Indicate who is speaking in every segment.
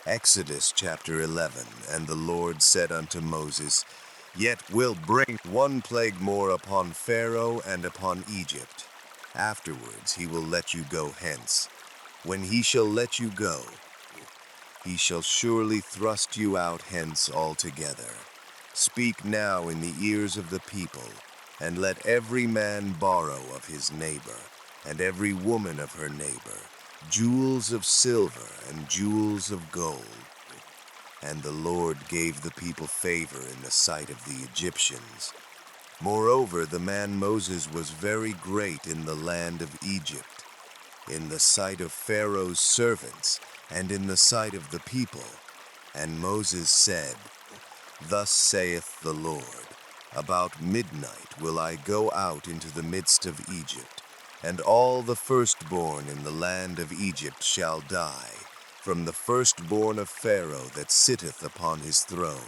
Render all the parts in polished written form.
Speaker 1: Exodus chapter 11. And the Lord said unto Moses, Yet will bring one plague more upon Pharaoh and upon Egypt. Afterwards he will let you go hence. When he shall let you go, he shall surely thrust you out hence altogether. Speak now in the ears of the people, and let every man borrow of his neighbor, and every woman of her neighbor, jewels of silver and jewels of gold. And the Lord gave the people favor in the sight of the Egyptians. Moreover, the man Moses was very great in the land of Egypt, in the sight of Pharaoh's servants, and in the sight of the people. And Moses said, Thus saith the Lord, About midnight will I go out into the midst of Egypt, and all the firstborn in the land of Egypt shall die, from the firstborn of Pharaoh that sitteth upon his throne,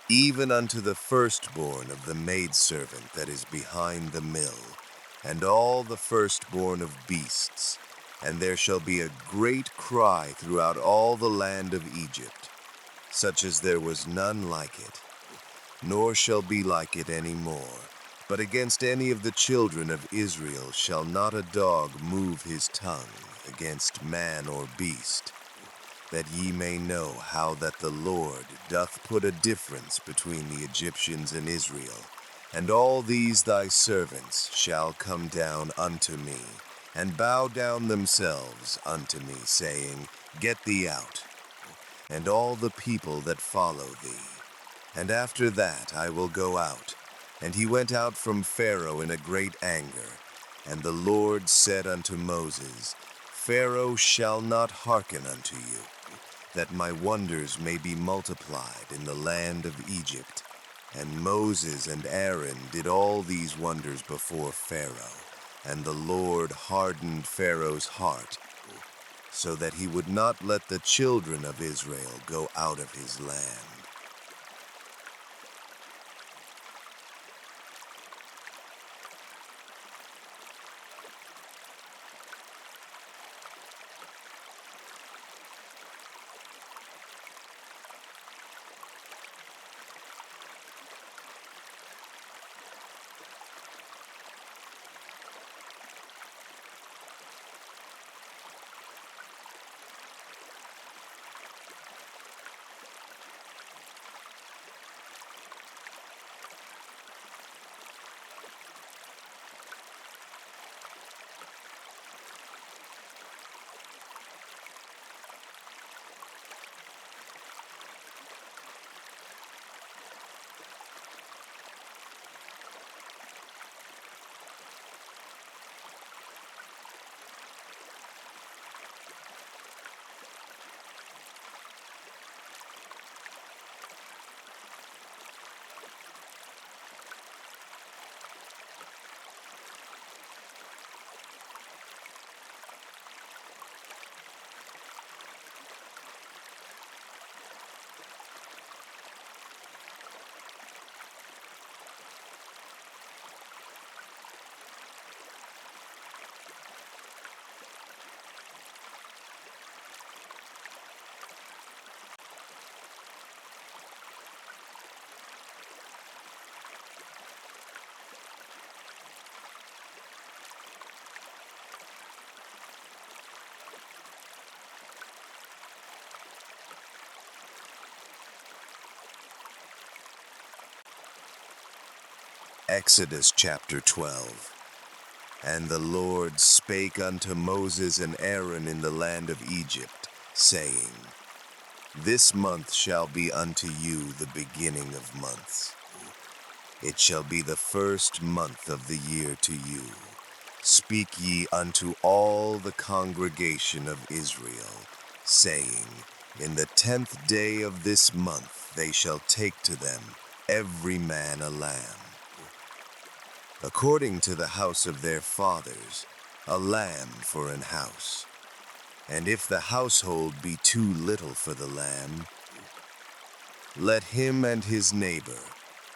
Speaker 1: even unto the firstborn of the maidservant that is behind the mill, and all the firstborn of beasts. And there shall be a great cry throughout all the land of Egypt, such as there was none like it, nor shall be like it any more. But against any of the children of Israel shall not a dog move his tongue against man or beast, that ye may know how that the Lord doth put a difference between the Egyptians and Israel. And all these thy servants shall come down unto me, and bow down themselves unto me, saying, Get thee out, and all the people that follow thee. And after that I will go out. And he went out from Pharaoh in a great anger. And the Lord said unto Moses, Pharaoh shall not hearken unto you, that my wonders may be multiplied in the land of Egypt. And Moses and Aaron did all these wonders before Pharaoh. And the Lord hardened Pharaoh's heart, so that he would not let the children of Israel go out of his land. Exodus chapter 12. And the Lord spake unto Moses and Aaron in the land of Egypt, saying, This month shall be unto you the beginning of months. It shall be the first month of the year to you. Speak ye unto all the congregation of Israel, saying, In the 10th day of this month they shall take to them every man a lamb, according to the house of their fathers, a lamb for an house. And if the household be too little for the lamb, let him and his neighbor,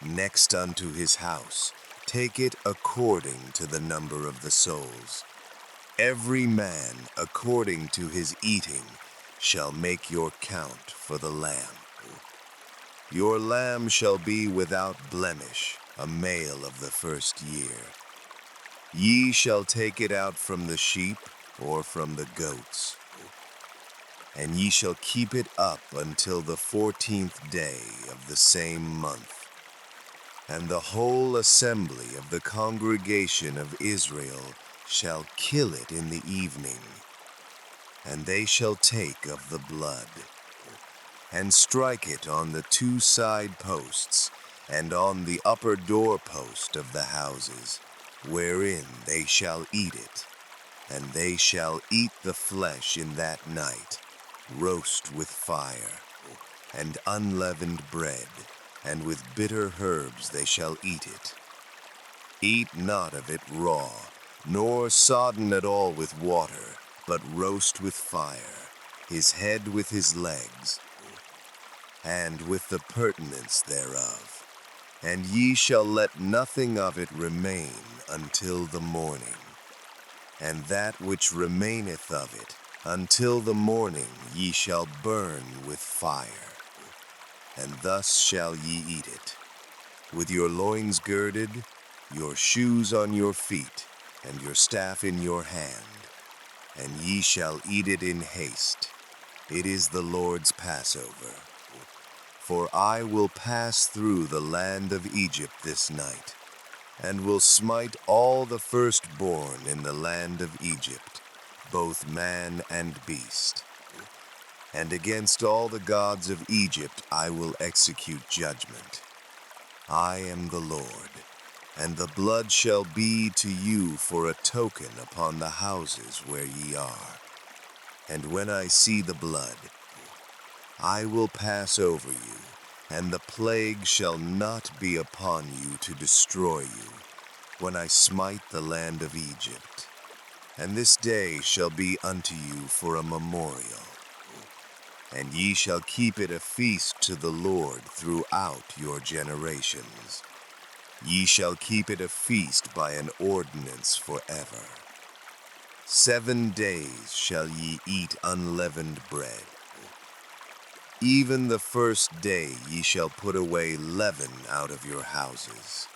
Speaker 1: next unto his house, take it according to the number of the souls. Every man according to his eating shall make your count for the lamb. Your lamb shall be without blemish, a male of the first year. Ye shall take it out from the sheep or from the goats, and ye shall keep it up until the 14th day of the same month. And the whole assembly of the congregation of Israel shall kill it in the evening, and they shall take of the blood, and strike it on the 2 side posts, and on the upper doorpost of the houses, wherein they shall eat it. And they shall eat the flesh in that night, roast with fire, and unleavened bread, and with bitter herbs they shall eat it. Eat not of it raw, nor sodden at all with water, but roast with fire, his head with his legs, and with the purtenance thereof. And ye shall let nothing of it remain until the morning. And that which remaineth of it until the morning ye shall burn with fire. And thus shall ye eat it, with your loins girded, your shoes on your feet, and your staff in your hand. And ye shall eat it in haste. It is the Lord's Passover. For I will pass through the land of Egypt this night, and will smite all the firstborn in the land of Egypt, both man and beast. And against all the gods of Egypt I will execute judgment. I am the Lord, and the blood shall be to you for a token upon the houses where ye are. And when I see the blood, I will pass over you, and the plague shall not be upon you to destroy you, when I smite the land of Egypt. And this day shall be unto you for a memorial. And ye shall keep it a feast to the Lord throughout your generations. Ye shall keep it a feast by an ordinance forever. 7 days shall ye eat unleavened bread. Even the first day ye shall put away leaven out of your houses.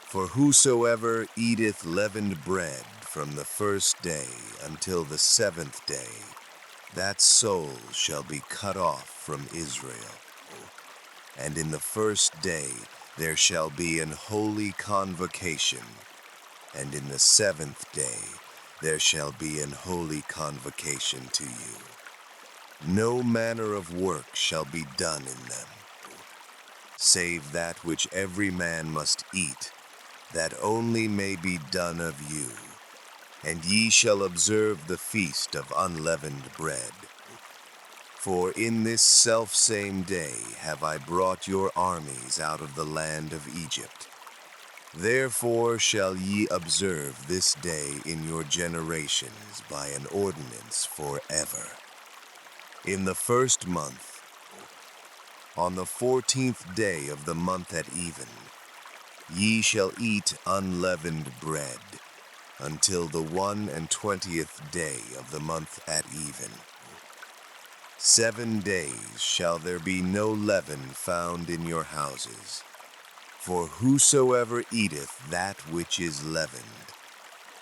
Speaker 1: For whosoever eateth leavened bread from the first day until the 7th day, that soul shall be cut off from Israel. And in the first day there shall be an holy convocation, and in the 7th day there shall be an holy convocation to you. No manner of work shall be done in them, save that which every man must eat, that only may be done of you. And ye shall observe the feast of unleavened bread. For in this selfsame day have I brought your armies out of the land of Egypt. Therefore shall ye observe this day in your generations by an ordinance forever. In the first month, on the 14th day of the month at even, ye shall eat unleavened bread, until the 21st day of the month at even. 7 days shall there be no leaven found in your houses. For whosoever eateth that which is leavened,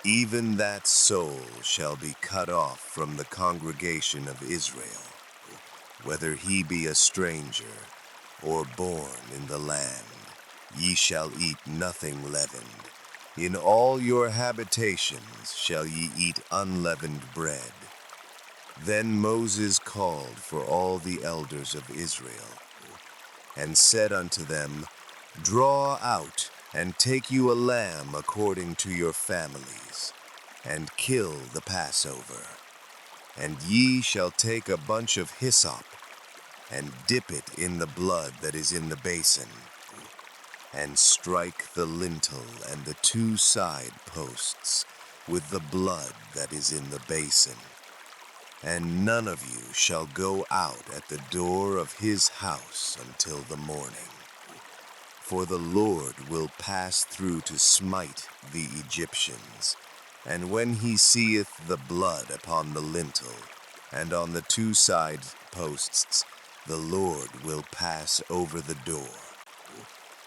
Speaker 1: even that soul shall be cut off from the congregation of Israel, whether he be a stranger or born in the land. Ye shall eat nothing leavened. In all your habitations shall ye eat unleavened bread. Then Moses called for all the elders of Israel, and said unto them, Draw out, and take you a lamb according to your families, and kill the Passover. And ye shall take a bunch of hyssop, and dip it in the blood that is in the basin, and strike the lintel and the 2 side posts with the blood that is in the basin. And none of you shall go out at the door of his house until the morning. For the Lord will pass through to smite the Egyptians, and when he seeth the blood upon the lintel, And on the two side posts the Lord will pass over the door,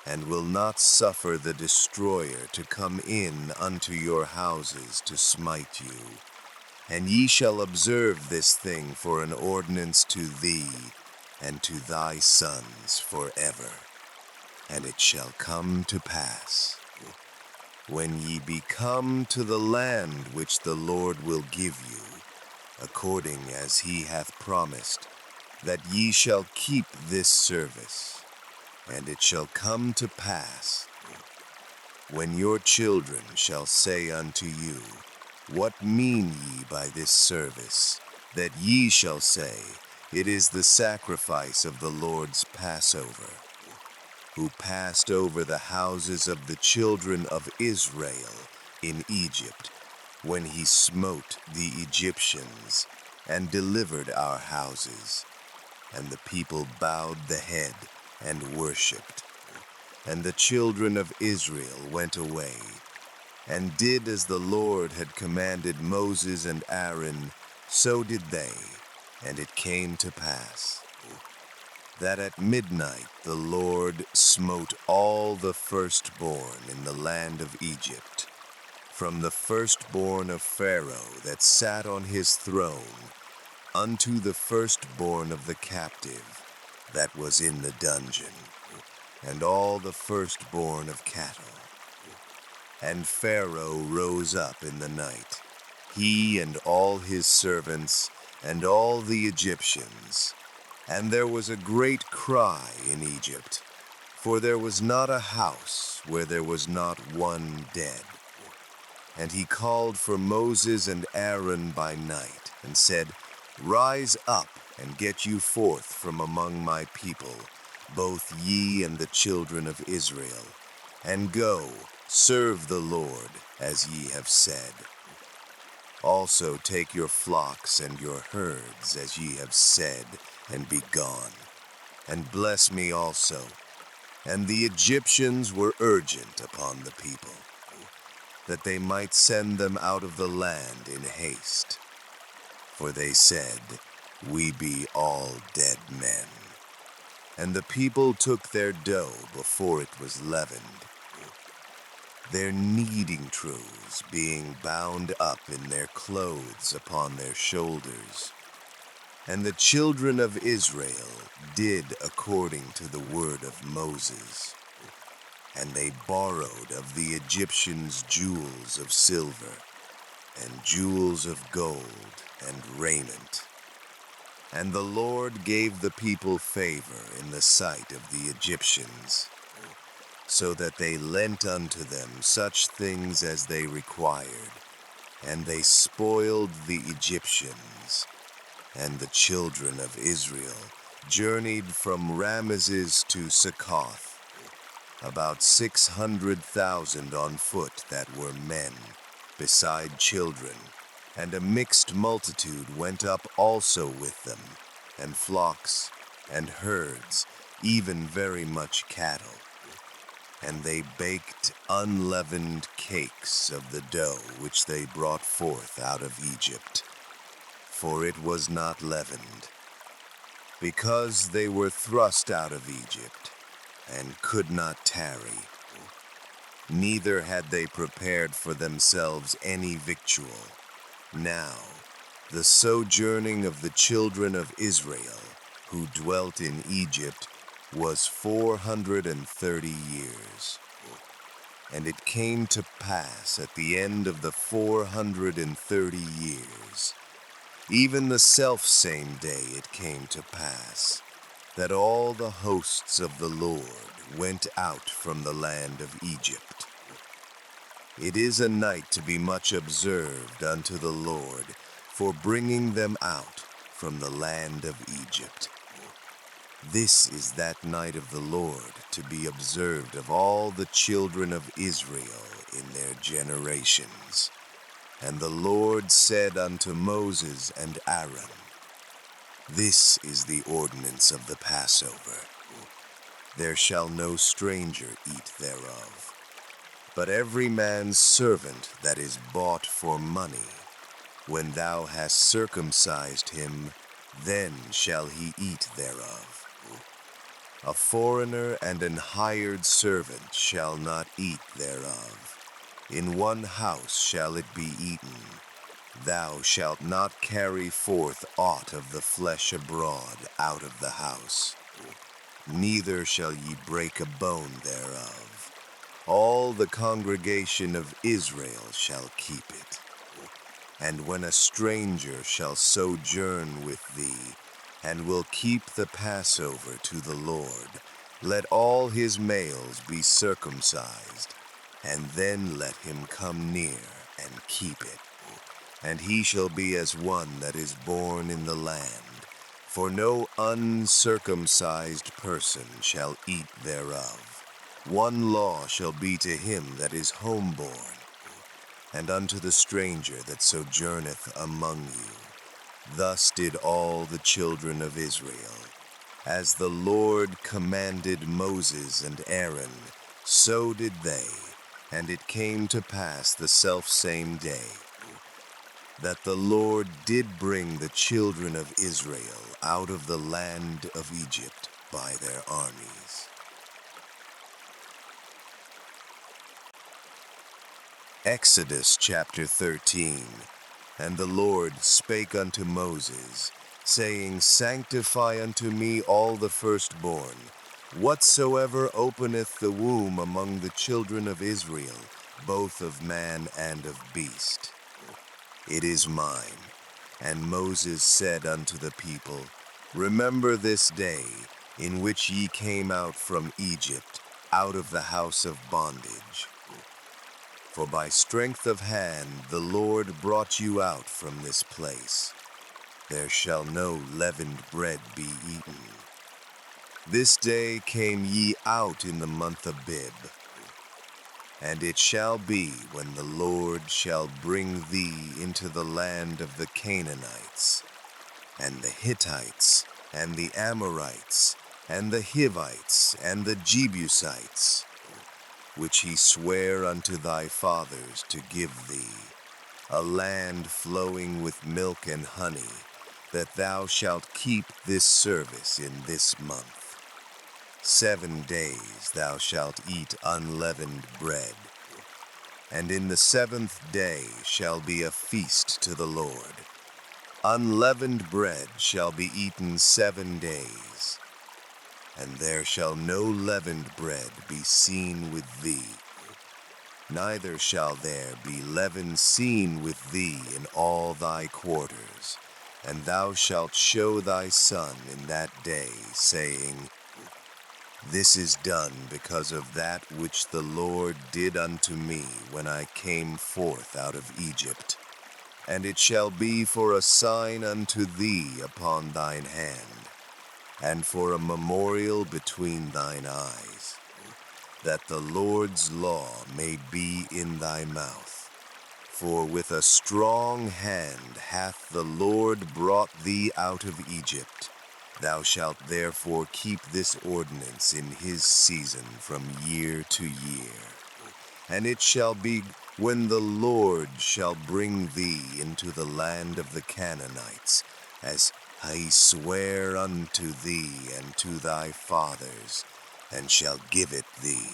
Speaker 1: and will not suffer the destroyer to come in unto your houses to smite you. And ye shall observe this thing for an ordinance to thee and to thy sons forever. And it shall come to pass, when ye be come to the land which the Lord will give you, according as he hath promised, that ye shall keep this service. And it shall come to pass, when your children shall say unto you, What mean ye by this service? That ye shall say, It is the sacrifice of the Lord's Passover, who passed over the houses of the children of Israel in Egypt, when he smote the Egyptians, and delivered our houses. And the people bowed the head and worshipped. And the children of Israel went away, and did as the Lord had commanded Moses and Aaron, so did they. And it came to pass, that at midnight the Lord smote all the firstborn in the land of Egypt, from the firstborn of Pharaoh that sat on his throne, unto the firstborn of the captive that was in the dungeon, and all the firstborn of cattle. And Pharaoh rose up in the night, he and all his servants, and all the Egyptians. And there was a great cry in Egypt, for there was not a house where there was not one dead. And he called for Moses and Aaron by night, and said, Rise up, and get you forth from among my people, both ye and the children of Israel, and go, serve the Lord, as ye have said. Also take your flocks and your herds, as ye have said, and be gone, and bless me also. And the Egyptians were urgent upon the people, that they might send them out of the land in haste. For they said, We be all dead men. And the people took their dough before it was leavened, their kneading troughs being bound up in their clothes upon their shoulders. And the children of Israel did according to the word of Moses. And they borrowed of the Egyptians jewels of silver, and jewels of gold, and raiment. And the Lord gave the people favor in the sight of the Egyptians, so that they lent unto them such things as they required, and they spoiled the Egyptians. And the children of Israel journeyed from Ramesses to Succoth, about 600,000 on foot that were men, beside children, and a mixed multitude went up also with them, and flocks, and herds, even very much cattle. And they baked unleavened cakes of the dough which they brought forth out of Egypt, for it was not leavened, because they were thrust out of Egypt, and could not tarry. Neither had they prepared for themselves any victual. Now, the sojourning of the children of Israel, who dwelt in Egypt, was 430 years. And it came to pass at the end of the 430 years, even the selfsame day it came to pass, that all the hosts of the Lord went out from the land of Egypt. It is a night to be much observed unto the Lord, for bringing them out from the land of Egypt. This is that night of the Lord to be observed of all the children of Israel in their generations. And the Lord said unto Moses and Aaron, This is the ordinance of the Passover. There shall no stranger eat thereof, but every man's servant that is bought for money, When thou hast circumcised him, then shall he eat thereof. A foreigner and an hired servant shall not eat thereof. In one house shall it be eaten. Thou shalt not carry forth aught of the flesh abroad out of the house, neither shall ye break a bone thereof. All the congregation of Israel shall keep it. And when a stranger shall sojourn with thee, and will keep the Passover to the Lord, let all his males be circumcised, and then let him come near and keep it. And he shall be as one that is born in the land, for no uncircumcised person shall eat thereof. One law shall be to him that is homeborn, and unto the stranger that sojourneth among you. Thus did all the children of Israel. As the Lord commanded Moses and Aaron, so did they. And it came to pass the selfsame day, that the Lord did bring the children of Israel out of the land of Egypt by their armies. Exodus chapter 13. And the Lord spake unto Moses, saying, Sanctify unto me all the firstborn, whatsoever openeth the womb among the children of Israel, both of man and of beast. It is mine. And Moses said unto the people, Remember this day, in which ye came out from Egypt, out of the house of bondage. For by strength of hand the Lord brought you out from this place. There shall no leavened bread be eaten. This day came ye out in the month of Abib. And it shall be, when the Lord shall bring thee into the land of the Canaanites, and the Hittites, and the Amorites, and the Hivites, and the Jebusites, which he sware unto thy fathers to give thee, a land flowing with milk and honey, that thou shalt keep this service in this month. 7 days thou shalt eat unleavened bread, and in the 7th day shall be a feast to the Lord. Unleavened bread shall be eaten 7 days, and there shall no leavened bread be seen with thee, neither shall there be leaven seen with thee in all thy quarters. And thou shalt show thy son in that day, saying, This is done because of that which the Lord did unto me when I came forth out of Egypt. And it shall be for a sign unto thee upon thine hand, and for a memorial between thine eyes, that the Lord's law may be in thy mouth. For with a strong hand hath the Lord brought thee out of Egypt. Thou shalt therefore keep this ordinance in his season from year to year. And it shall be, when the Lord shall bring thee into the land of the Canaanites, as he sware unto thee and to thy fathers, and shall give it thee,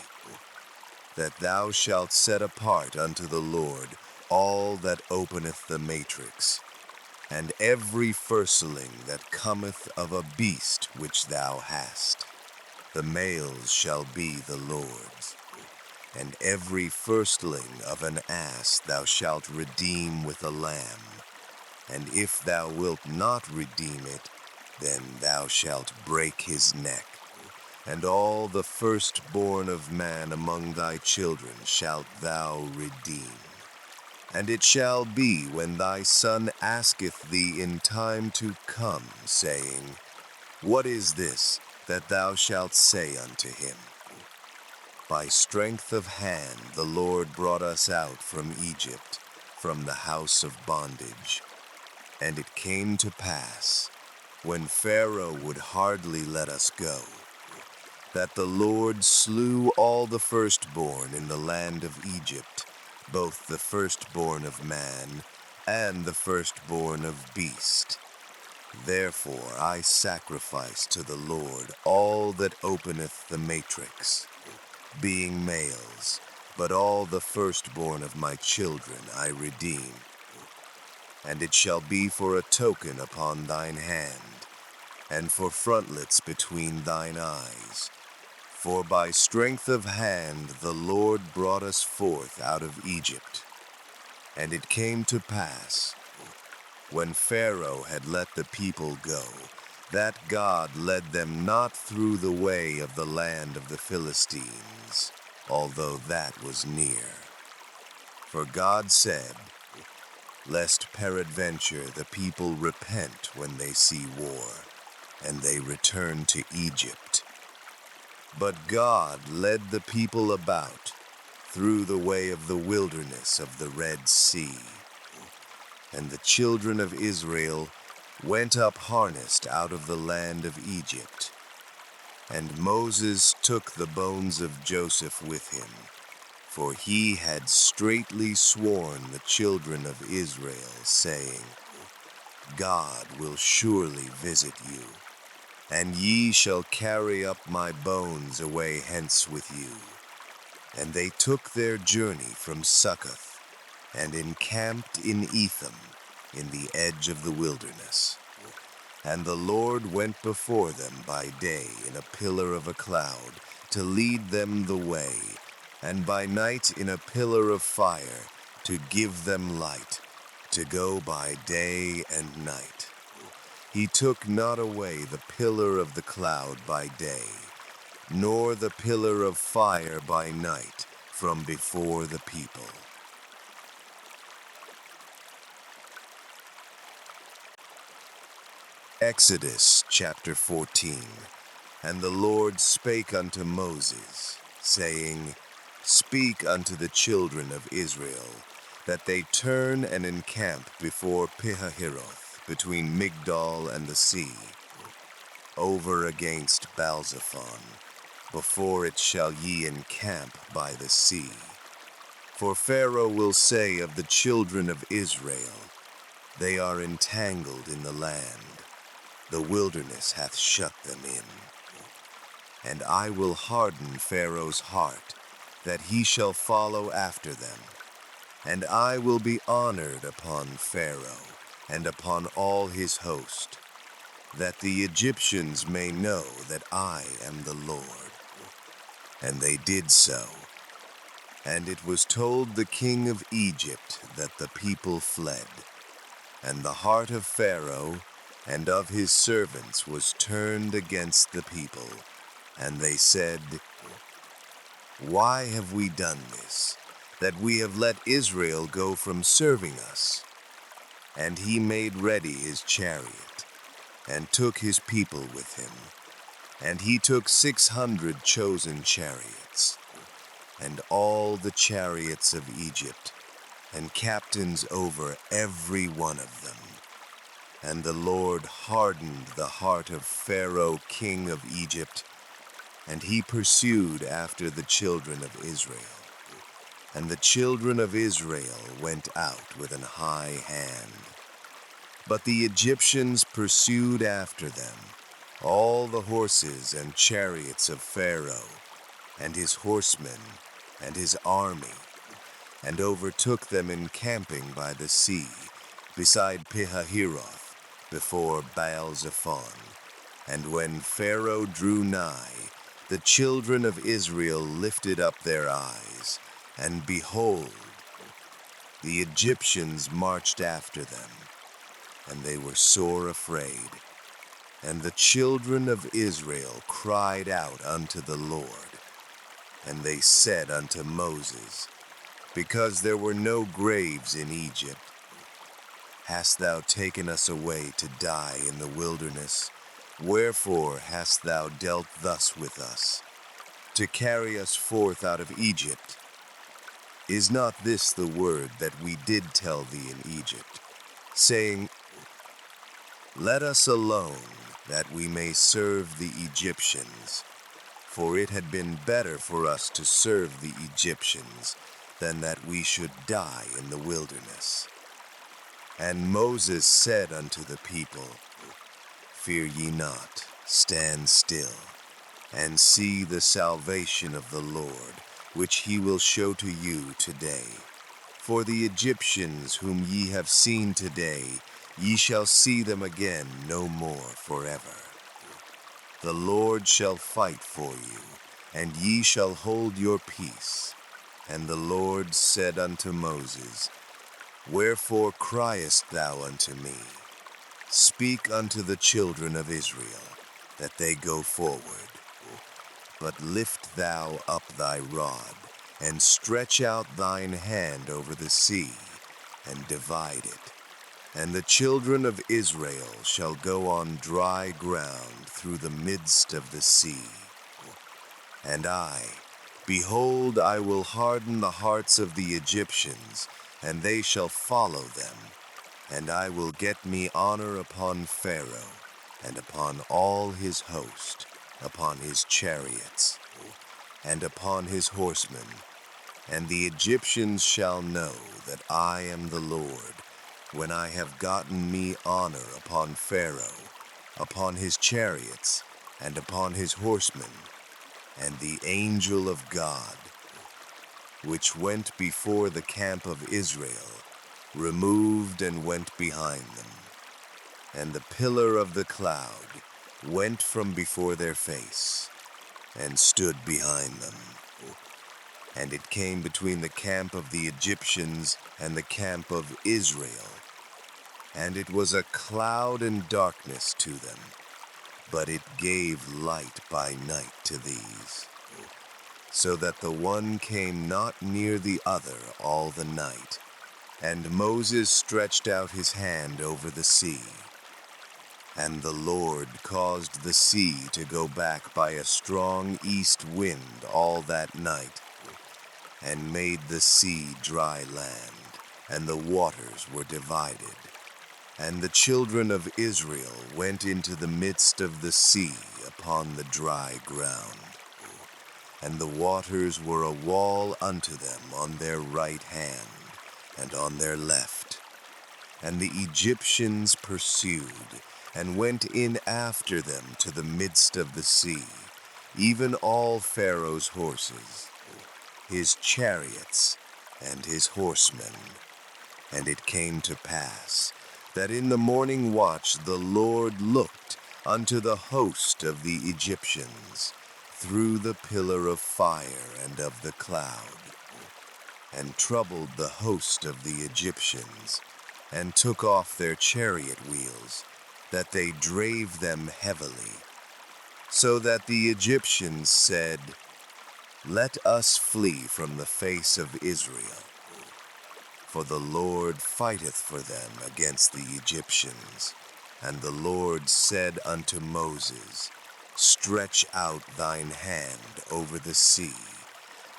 Speaker 1: that thou shalt set apart unto the Lord all that openeth the matrix, and every firstling that cometh of a beast which thou hast. The males shall be the Lord's. And every firstling of an ass thou shalt redeem with a lamb. And if thou wilt not redeem it, then thou shalt break his neck. And all the firstborn of man among thy children shalt thou redeem. And it shall be, when thy son asketh thee in time to come, saying, What is this? That thou shalt say unto him, By strength of hand the Lord brought us out from Egypt, from the house of bondage. And it came to pass, when Pharaoh would hardly let us go, that the Lord slew all the firstborn in the land of Egypt, both the firstborn of man and the firstborn of beast. Therefore I sacrifice to the Lord all that openeth the matrix, being males, but all the firstborn of my children I redeem. And it shall be for a token upon thine hand, and for frontlets between thine eyes. For by strength of hand the Lord brought us forth out of Egypt. And it came to pass, when Pharaoh had let the people go, that God led them not through the way of the land of the Philistines, although that was near. For God said, lest peradventure the people repent when they see war, and they return to Egypt. But God led the people about through the way of the wilderness of the Red Sea. And the children of Israel went up harnessed out of the land of Egypt. And Moses took the bones of Joseph with him, for he had straitly sworn the children of Israel, saying, God will surely visit you, and ye shall carry up my bones away hence with you. And they took their journey from Succoth, and encamped in Etham, in the edge of the wilderness. And the Lord went before them by day in a pillar of a cloud, to lead them the way, and by night in a pillar of fire, to give them light, to go by day and night. He took not away the pillar of the cloud by day, nor the pillar of fire by night from before the people. Exodus chapter 14. And the Lord spake unto Moses, saying, Speak unto the children of Israel, that they turn and encamp before Pihahiroth, between Migdol and the sea, over against Baalzephon, before it shall ye encamp by the sea. For Pharaoh will say of the children of Israel, They are entangled in the land, the wilderness hath shut them in. And I will harden Pharaoh's heart, that he shall follow after them. And I will be honored upon Pharaoh, and upon all his host, that the Egyptians may know that I am the Lord. And they did so. And it was told the king of Egypt that the people fled. And the heart of Pharaoh and of his servants was turned against the people. And they said, Why have we done this, that we have let Israel go from serving us? And he made ready his chariot, and took his people with him. And he took 600 chosen chariots, and all the chariots of Egypt, and captains over every one of them. And the Lord hardened the heart of Pharaoh king of Egypt, and he pursued after the children of Israel. And the children of Israel went out with an high hand. But the Egyptians pursued after them, all the horses and chariots of Pharaoh, and his horsemen, and his army, and overtook them encamping by the sea, beside Pihahiroth, before Baal-zephon. And when Pharaoh drew nigh, the children of Israel lifted up their eyes, and behold, the Egyptians marched after them, and they were sore afraid. And the children of Israel cried out unto the Lord, and they said unto Moses, Because there were no graves in Egypt, hast thou taken us away to die in the wilderness? Wherefore hast thou dealt thus with us, to carry us forth out of Egypt? Is not this the word that we did tell thee in Egypt, saying, Let us alone, that we may serve the Egyptians? For it had been better for us to serve the Egyptians, than that we should die in the wilderness. And Moses said unto the people, Fear ye not, stand still, and see the salvation of the Lord, which he will show to you today. For the Egyptians whom ye have seen today, ye shall see them again no more forever. The Lord shall fight for you, and ye shall hold your peace. And the Lord said unto Moses, Wherefore criest thou unto me? Speak unto the children of Israel, that they go forward. But lift thou up thy rod, and stretch out thine hand over the sea, and divide it. And the children of Israel shall go on dry ground through the midst of the sea. And behold, I will harden the hearts of the Egyptians, and they shall follow them. And I will get me honor upon Pharaoh, and upon all his host, upon his chariots, and upon his horsemen. And the Egyptians shall know that I am the Lord, when I have gotten me honor upon Pharaoh, upon his chariots, and upon his horsemen. And the angel of God, which went before the camp of Israel, removed and went behind them. And the pillar of the cloud went from before their face, and stood behind them. And it came between the camp of the Egyptians and the camp of Israel. And it was a cloud and darkness to them, but it gave light by night to these, so that the one came not near the other all the night. And Moses stretched out his hand over the sea. And the Lord caused the sea to go back by a strong east wind all that night, and made the sea dry land, and the waters were divided. And the children of Israel went into the midst of the sea upon the dry ground. And the waters were a wall unto them on their right hand, and on their left. And the Egyptians pursued, and went in after them to the midst of the sea, even all Pharaoh's horses, his chariots, and his horsemen. And it came to pass, that in the morning watch the Lord looked unto the host of the Egyptians, through the pillar of fire and of the cloud, and troubled the host of the Egyptians, and took off their chariot wheels, that they drave them heavily. So that the Egyptians said, Let us flee from the face of Israel. For the Lord fighteth for them against the Egyptians. And the Lord said unto Moses, Stretch out thine hand over the sea,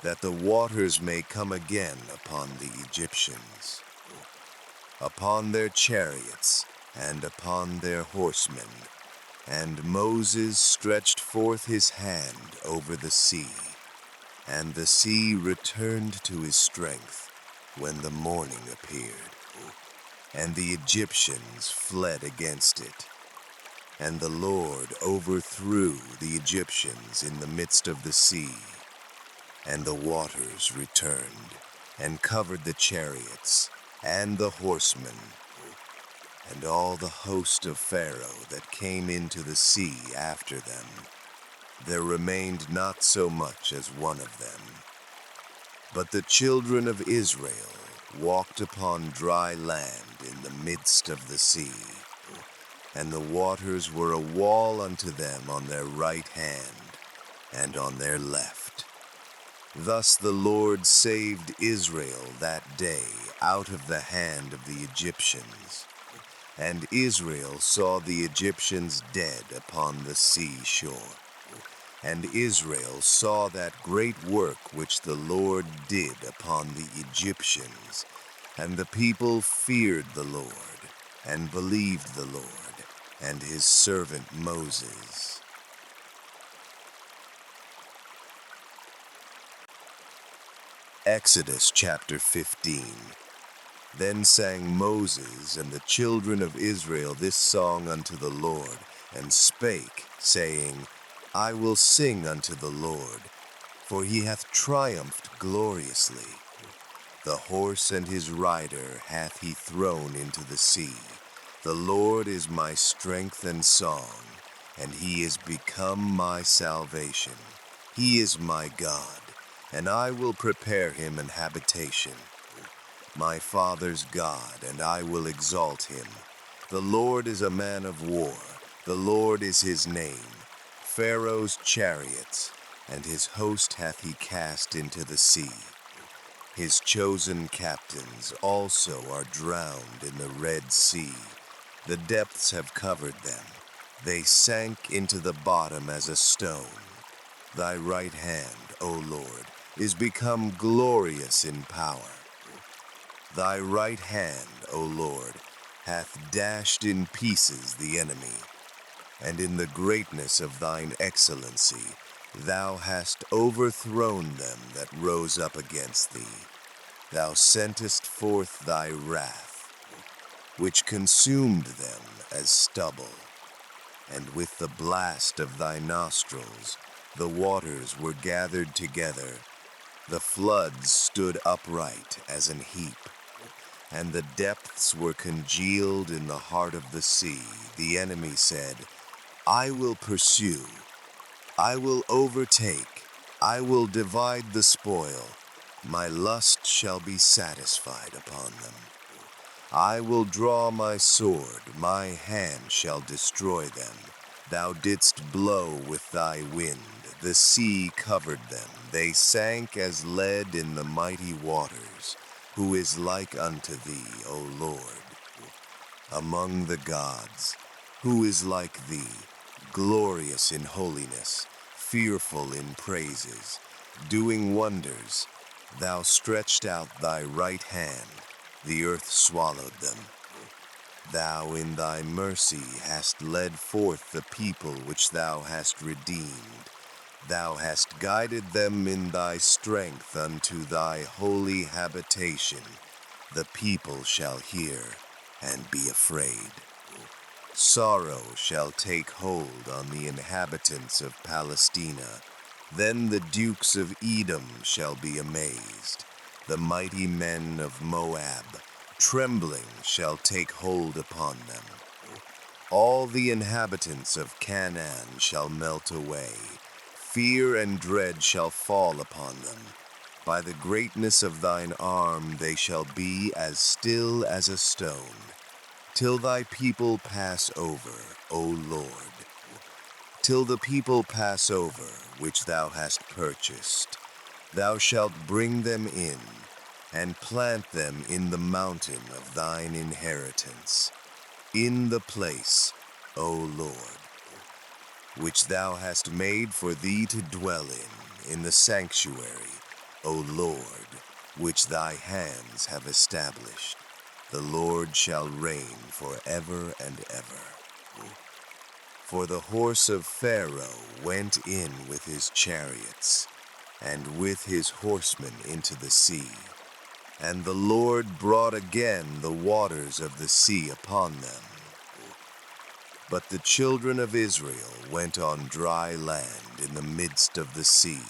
Speaker 1: that the waters may come again upon the Egyptians, upon their chariots, and upon their horsemen. And Moses stretched forth his hand over the sea, and the sea returned to his strength when the morning appeared, and the Egyptians fled against it. And the Lord overthrew the Egyptians in the midst of the sea, and the waters returned, and covered the chariots, and the horsemen, and all the host of Pharaoh that came into the sea after them. There remained not so much as one of them. But the children of Israel walked upon dry land in the midst of the sea, and the waters were a wall unto them on their right hand and on their left. Thus the Lord saved Israel that day out of the hand of the Egyptians. And Israel saw the Egyptians dead upon the sea shore. And Israel saw that great work which the Lord did upon the Egyptians. And the people feared the Lord, and believed the Lord, and his servant Moses. Exodus chapter 15. Then sang Moses and the children of Israel this song unto the Lord, and spake, saying, I will sing unto the Lord, for he hath triumphed gloriously. The horse and his rider hath he thrown into the sea. The Lord is my strength and song, and he is become my salvation. He is my God, and I will prepare him an habitation. My father's God, and I will exalt him. The Lord is a man of war, the Lord is his name. Pharaoh's chariots, and his host hath he cast into the sea. His chosen captains also are drowned in the Red Sea. The depths have covered them. They sank into the bottom as a stone. Thy right hand, O Lord, is become glorious in power. Thy right hand, O Lord, hath dashed in pieces the enemy, and in the greatness of thine excellency thou hast overthrown them that rose up against thee. Thou sentest forth thy wrath, which consumed them as stubble, and with the blast of thy nostrils the waters were gathered together. The floods stood upright as an heap, and the depths were congealed in the heart of the sea. The enemy said, I will pursue, I will overtake, I will divide the spoil. My lust shall be satisfied upon them. I will draw my sword, my hand shall destroy them. Thou didst blow with thy wind, the sea covered them. They sank as lead in the mighty waters. Who is like unto thee, O Lord? Among the gods, who is like thee, glorious in holiness, fearful in praises, doing wonders? Thou stretched out thy right hand, the earth swallowed them. Thou in thy mercy hast led forth the people which thou hast redeemed. Thou hast guided them in thy strength unto thy holy habitation. The people shall hear and be afraid. Sorrow shall take hold on the inhabitants of Palestina. Then the dukes of Edom shall be amazed. The mighty men of Moab, trembling, shall take hold upon them. All the inhabitants of Canaan shall melt away. Fear and dread shall fall upon them. By the greatness of thine arm they shall be as still as a stone, till thy people pass over, O Lord. Till the people pass over, which thou hast purchased. Thou shalt bring them in, and plant them in the mountain of thine inheritance, in the place, O Lord, which thou hast made for thee to dwell in the sanctuary, O Lord, which thy hands have established. The Lord shall reign forever and ever. For the horse of Pharaoh went in with his chariots, and with his horsemen into the sea. And the Lord brought again the waters of the sea upon them. But the children of Israel went on dry land in the midst of the sea.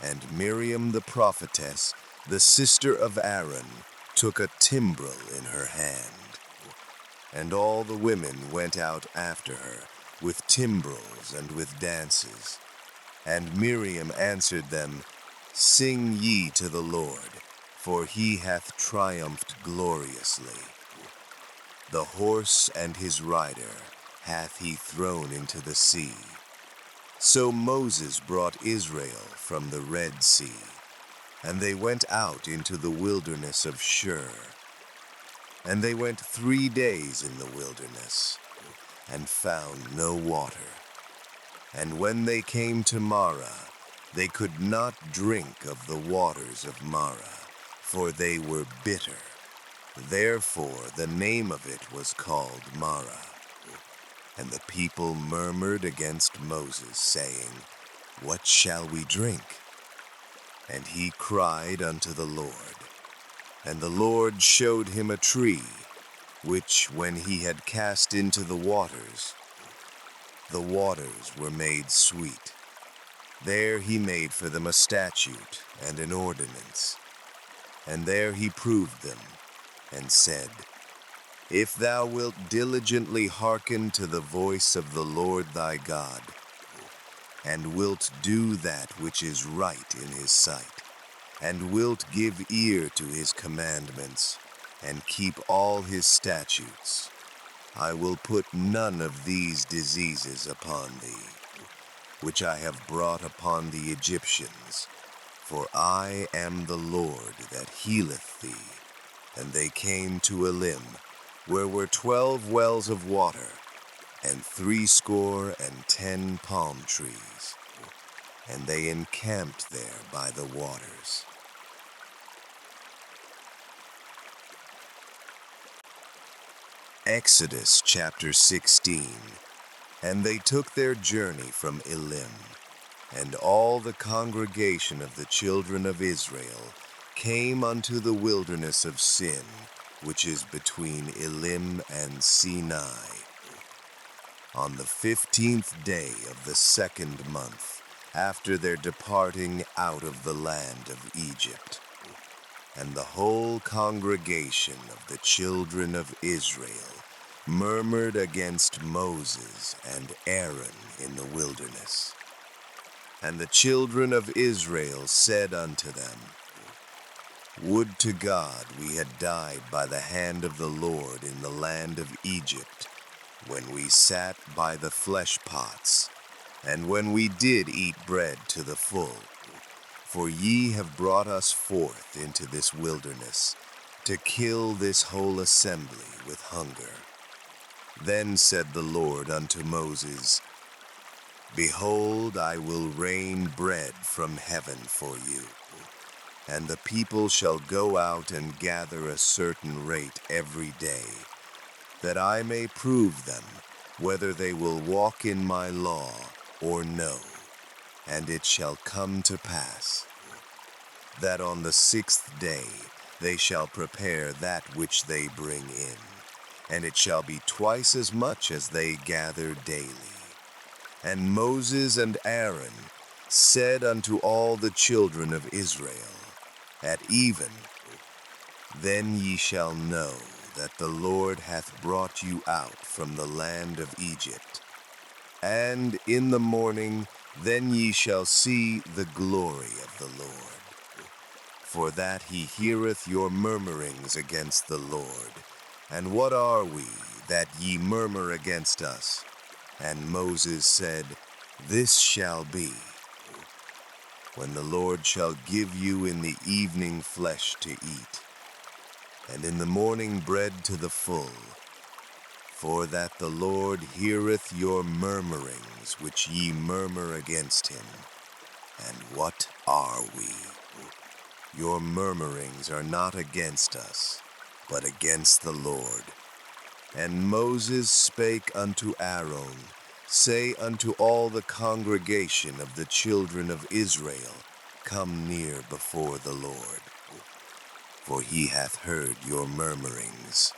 Speaker 1: And Miriam the prophetess, the sister of Aaron, took a timbrel in her hand. And all the women went out after her, with timbrels and with dances. And Miriam answered them, Sing ye to the Lord, for he hath triumphed gloriously. The horse and his rider hath he thrown into the sea. So Moses brought Israel from the Red Sea, and they went out into the wilderness of Shur. And they went 3 days in the wilderness, and found no water. And when they came to Marah, they could not drink of the waters of Marah, for they were bitter. Therefore the name of it was called Marah. And the people murmured against Moses, saying, What shall we drink? And he cried unto the Lord. And the Lord showed him a tree, which when he had cast into the waters were made sweet. There he made for them a statute and an ordinance, and there he proved them, and said, If thou wilt diligently hearken to the voice of the Lord thy God, and wilt do that which is right in his sight, and wilt give ear to his commandments, and keep all his statutes, I will put none of these diseases upon thee, which I have brought upon the Egyptians, for I am the Lord that healeth thee. And they came to Elim, where were 12 wells of water, and 70 palm trees, and they encamped there by the waters. Exodus chapter 16. And they took their journey from Elim, and all the congregation of the children of Israel came unto the wilderness of Sin, which is between Elim and Sinai, on the 15th day of the 2nd month, after their departing out of the land of Egypt. And the whole congregation of the children of Israel murmured against Moses and Aaron in the wilderness. And the children of Israel said unto them, Would to God we had died by the hand of the Lord in the land of Egypt, when we sat by the flesh pots, and when we did eat bread to the full. For ye have brought us forth into this wilderness, to kill this whole assembly with hunger. Then said the Lord unto Moses, Behold, I will rain bread from heaven for you, and the people shall go out and gather a certain rate every day, that I may prove them whether they will walk in my law or no. And it shall come to pass, that on the 6th day they shall prepare that which they bring in, and it shall be twice as much as they gather daily. And Moses and Aaron said unto all the children of Israel, At even, then ye shall know that the Lord hath brought you out from the land of Egypt. And in the morning then ye shall see the glory of the Lord, for that he heareth your murmurings against the Lord. And what are we, that ye murmur against us? And Moses said, This shall be, when the Lord shall give you in the evening flesh to eat, and in the morning bread to the full, for that the Lord heareth your murmurings which ye murmur against him. And what are we? Your murmurings are not against us, but against the Lord. And Moses spake unto Aaron, Say unto all the congregation of the children of Israel, Come near before the Lord, for he hath heard your murmurings.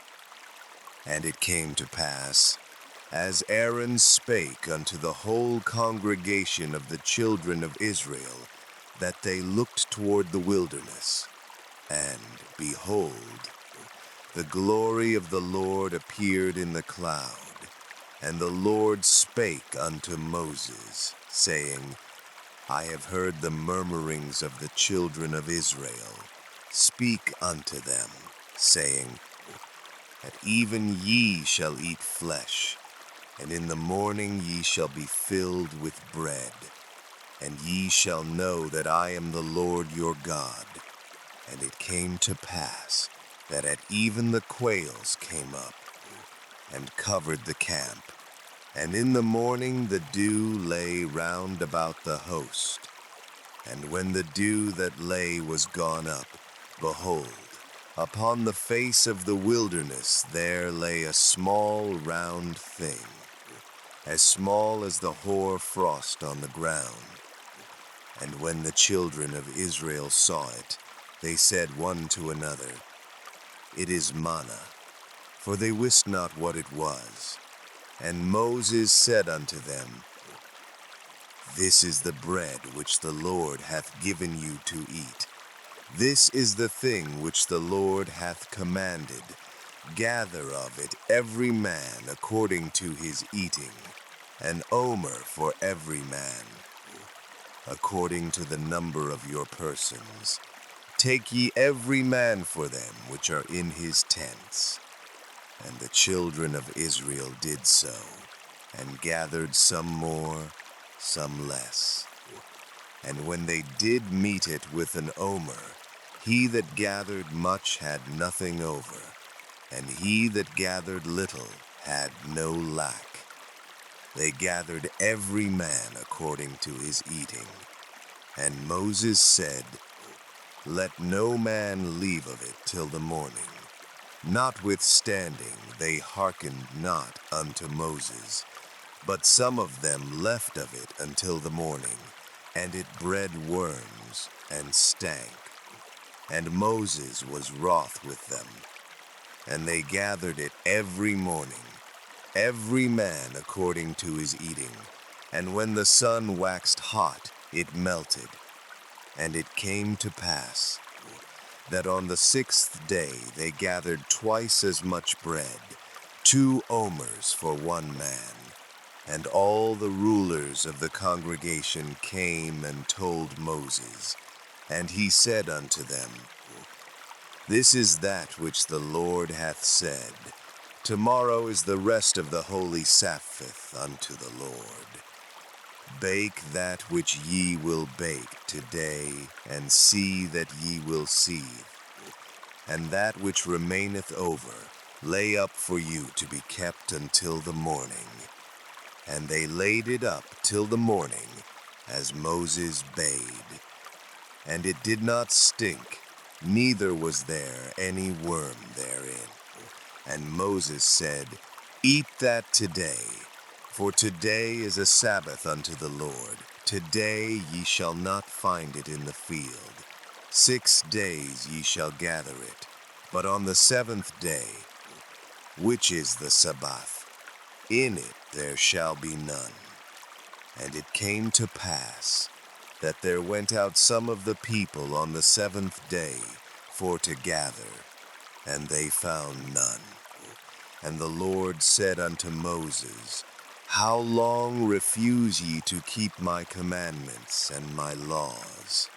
Speaker 1: And it came to pass, as Aaron spake unto the whole congregation of the children of Israel, that they looked toward the wilderness, and, behold, the glory of the Lord appeared in the cloud. And the Lord spake unto Moses, saying, I have heard the murmurings of the children of Israel. Speak unto them, saying, At even ye shall eat flesh, and in the morning ye shall be filled with bread. And ye shall know that I am the Lord your God. And it came to pass, that at even the quails came up, and covered the camp. And in the morning the dew lay round about the host. And when the dew that lay was gone up, behold, upon the face of the wilderness there lay a small round thing, as small as the hoar frost on the ground. And when the children of Israel saw it, they said one to another, It is manna, for they wist not what it was. And Moses said unto them, This is the bread which the Lord hath given you to eat. This is the thing which the Lord hath commanded. Gather of it every man according to his eating, an omer for every man, according to the number of your persons. Take ye every man for them which are in his tents. And the children of Israel did so, and gathered some more, some less. And when they did meet it with an omer, he that gathered much had nothing over, and he that gathered little had no lack. They gathered every man according to his eating. And Moses said, Let no man leave of it till the morning. Notwithstanding, they hearkened not unto Moses, but some of them left of it until the morning, and it bred worms and stank. And Moses was wroth with them. And they gathered it every morning, every man according to his eating. And when the sun waxed hot, it melted. And it came to pass that on the 6th day they gathered twice as much bread, 2 omers for one man. And all the rulers of the congregation came and told Moses. And he said unto them, This is that which the Lord hath said. Tomorrow is the rest of the holy Sabbath unto the Lord. Bake that which ye will bake today, and see that ye will seethe. And that which remaineth over, lay up for you to be kept until the morning. And they laid it up till the morning, as Moses bade. And it did not stink, neither was there any worm therein. And Moses said, Eat that today, for today is a Sabbath unto the Lord. Today ye shall not find it in the field. 6 days ye shall gather it, but on the 7th day, which is the Sabbath, in it there shall be none. And it came to pass that there went out some of the people on the 7th day for to gather, and they found none. And the Lord said unto Moses, How long refuse ye to keep my commandments and my laws?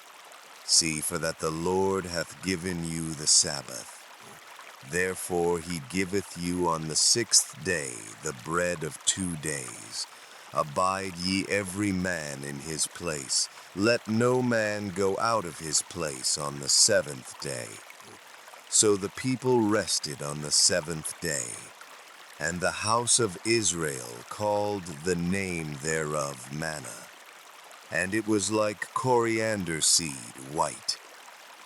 Speaker 1: See, for that the Lord hath given you the Sabbath. Therefore he giveth you on the 6th day the bread of 2 days. Abide ye every man in his place. Let no man go out of his place on the 7th day. So the people rested on the 7th day. And the house of Israel called the name thereof manna. And it was like coriander seed white,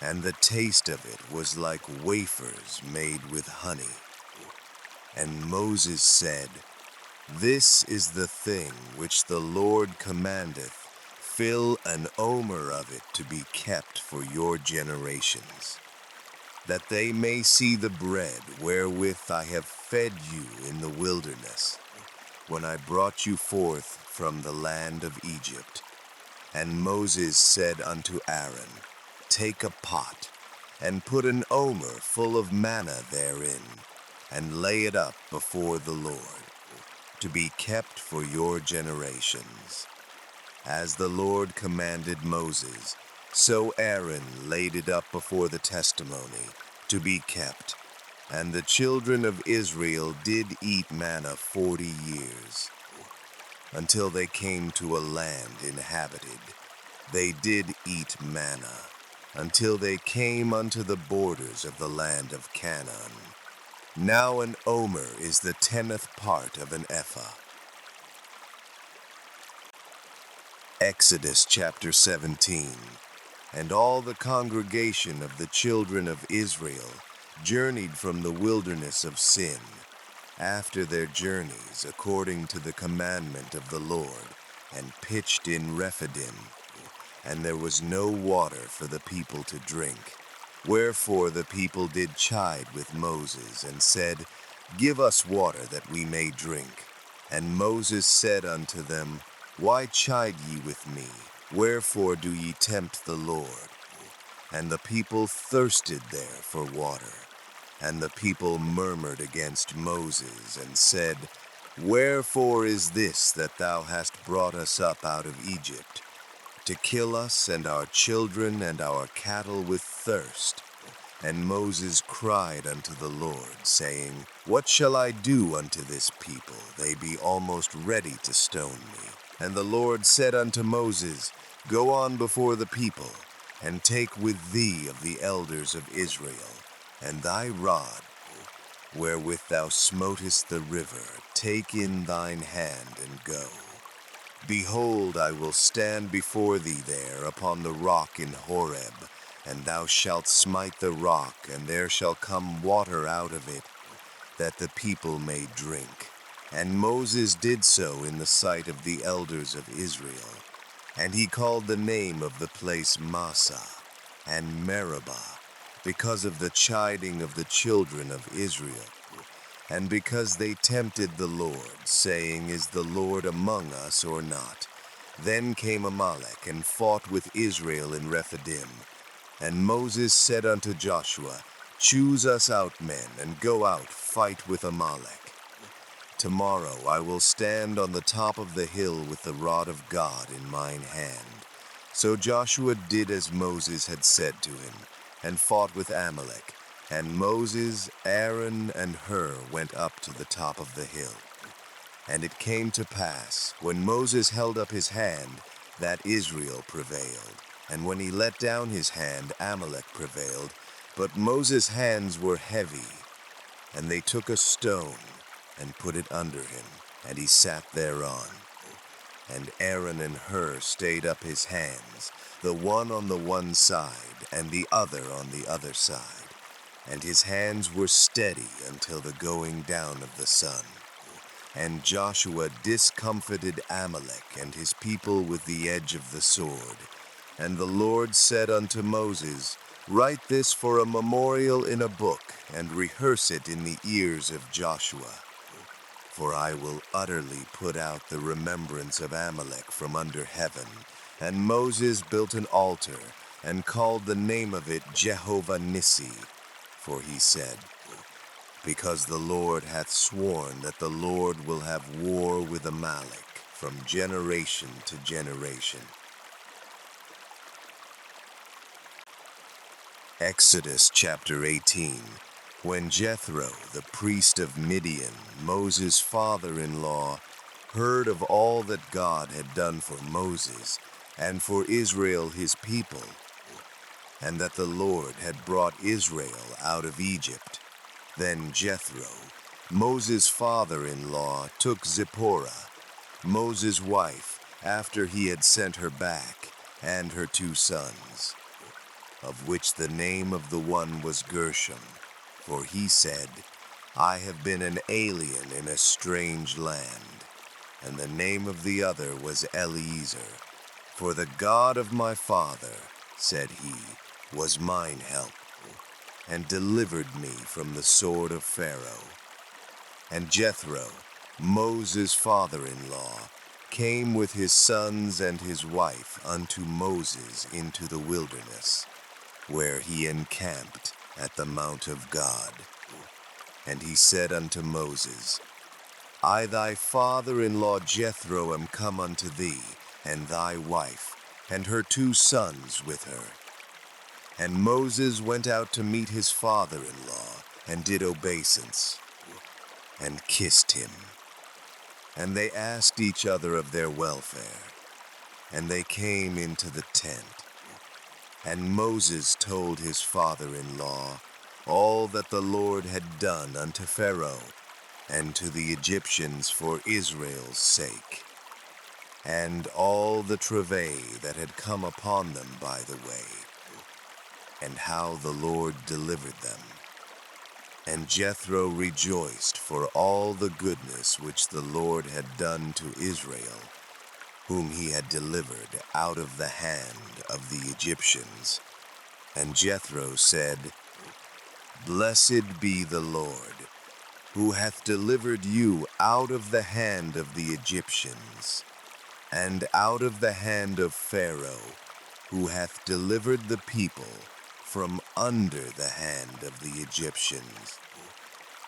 Speaker 1: and the taste of it was like wafers made with honey. And Moses said, This is the thing which the Lord commandeth. Fill an omer of it to be kept for your generations, that they may see the bread wherewith I have fed you in the wilderness, when I brought you forth from the land of Egypt. And Moses said unto Aaron, Take a pot, and put an omer full of manna therein, and lay it up before the Lord, to be kept for your generations. As the Lord commanded Moses, so Aaron laid it up before the testimony, to be kept. And the children of Israel did eat manna 40 years, until they came to a land inhabited. They did eat manna, until they came unto the borders of the land of Canaan. Now an omer is the 10th part of an ephah. Exodus chapter 17. And all the congregation of the children of Israel journeyed from the wilderness of Sin, after their journeys according to the commandment of the Lord, and pitched in Rephidim, and there was no water for the people to drink. Wherefore the people did chide with Moses, and said, Give us water that we may drink. And Moses said unto them, Why chide ye with me? Wherefore do ye tempt the Lord? And the people thirsted there for water. And the people murmured against Moses, and said, Wherefore is this that thou hast brought us up out of Egypt, to kill us and our children and our cattle with thirst? And Moses cried unto the Lord, saying, What shall I do unto this people? They be almost ready to stone me. And the Lord said unto Moses, Go on before the people, and take with thee of the elders of Israel, and thy rod, wherewith thou smotest the river, take in thine hand, and go. Behold, I will stand before thee there upon the rock in Horeb, and thou shalt smite the rock, and there shall come water out of it, that the people may drink. And Moses did so in the sight of the elders of Israel. And he called the name of the place Massah and Meribah, because of the chiding of the children of Israel, and because they tempted the Lord, saying, Is the Lord among us or not? Then came Amalek and fought with Israel in Rephidim. And Moses said unto Joshua, Choose us out men, and go out, fight with Amalek. Tomorrow I will stand on the top of the hill with the rod of God in mine hand. So Joshua did as Moses had said to him, and fought with Amalek. And Moses, Aaron, and Hur went up to the top of the hill. And it came to pass, when Moses held up his hand, that Israel prevailed. And when he let down his hand, Amalek prevailed. But Moses' hands were heavy. And they took a stone, and put it under him, and he sat thereon. And Aaron and Hur stayed up his hands, the one on the one side, and the other on the other side. And his hands were steady until the going down of the sun. And Joshua discomfited Amalek and his people with the edge of the sword. And the Lord said unto Moses, Write this for a memorial in a book, and rehearse it in the ears of Joshua. For I will utterly put out the remembrance of Amalek from under heaven. And Moses built an altar, and called the name of it Jehovah Nissi. For he said, Because the Lord hath sworn that the Lord will have war with Amalek from generation to generation. Exodus chapter 18. When Jethro, the priest of Midian, Moses' father-in-law, heard of all that God had done for Moses and for Israel his people, and that the Lord had brought Israel out of Egypt, then Jethro, Moses' father-in-law, took Zipporah, Moses' wife, after he had sent her back, and her 2 sons, of which the name of the one was Gershom, for he said, I have been an alien in a strange land. And the name of the other was Eliezer, for the God of my father, said he, was mine help, and delivered me from the sword of Pharaoh. And Jethro, Moses' father-in-law, came with his sons and his wife unto Moses into the wilderness, where he encamped at the mount of God. And he said unto Moses, I thy father-in-law Jethro am come unto thee, and thy wife, and her 2 sons with her. And Moses went out to meet his father-in-law, and did obeisance, and kissed him. And they asked each other of their welfare, and they came into the tent. And Moses told his father-in-law all that the Lord had done unto Pharaoh, and to the Egyptians for Israel's sake, and all the travail that had come upon them by the way, and how the Lord delivered them. And Jethro rejoiced for all the goodness which the Lord had done to Israel, whom he had delivered out of the hand of the Egyptians. And Jethro said, Blessed be the Lord, who hath delivered you out of the hand of the Egyptians, and out of the hand of Pharaoh, who hath delivered the people from under the hand of the Egyptians.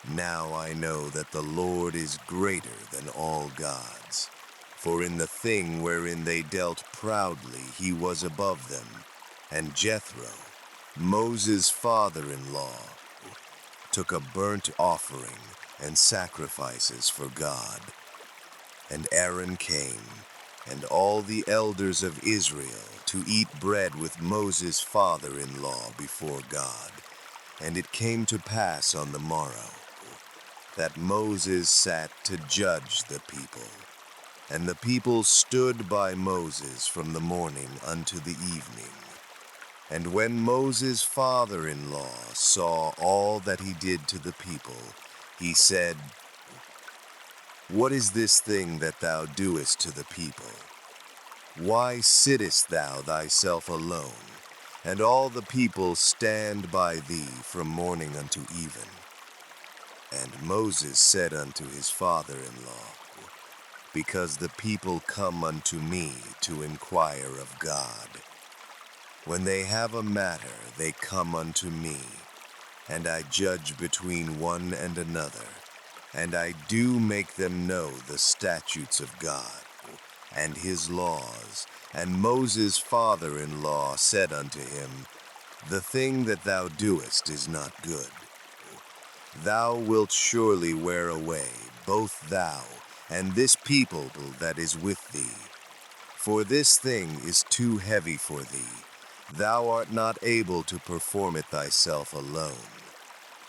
Speaker 1: Now I know that the Lord is greater than all gods, for in the thing wherein they dealt proudly he was above them. And Jethro, Moses' father-in-law, took a burnt offering and sacrifices for God. And Aaron came, and all the elders of Israel, to eat bread with Moses' father-in-law before God. And it came to pass on the morrow, that Moses sat to judge the people. And the people stood by Moses from the morning unto the evening. And when Moses' father-in-law saw all that he did to the people, he said, What is this thing that thou doest to the people? Why sittest thou thyself alone, and all the people stand by thee from morning unto even? And Moses said unto his father-in-law, Because the people come unto me to inquire of God. When they have a matter, they come unto me, and I judge between one and another, and I do make them know the statutes of God and his laws. And Moses' father-in-law said unto him, The thing that thou doest is not good. Thou wilt surely wear away, both thou and this people that is with thee. For this thing is too heavy for thee. Thou art not able to perform it thyself alone.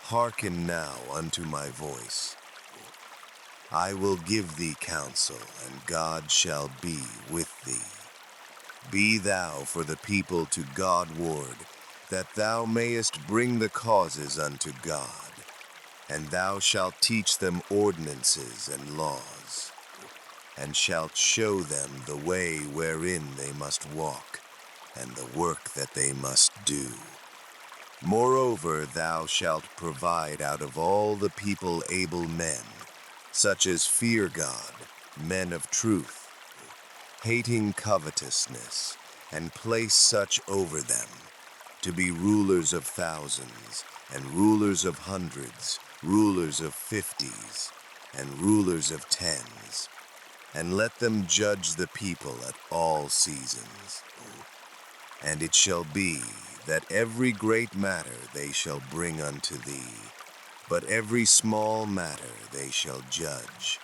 Speaker 1: Hearken now unto my voice. I will give thee counsel, and God shall be with thee. Be thou for the people to God ward, that thou mayest bring the causes unto God, and thou shalt teach them ordinances and laws, and shalt show them the way wherein they must walk, and the work that they must do. Moreover, thou shalt provide out of all the people able men, such as fear God, men of truth, hating covetousness, and place such over them, to be rulers of thousands, and rulers of hundreds, rulers of fifties, and rulers of tens, and let them judge the people at all seasons. And it shall be that every great matter they shall bring unto thee, but every small matter they shall judge.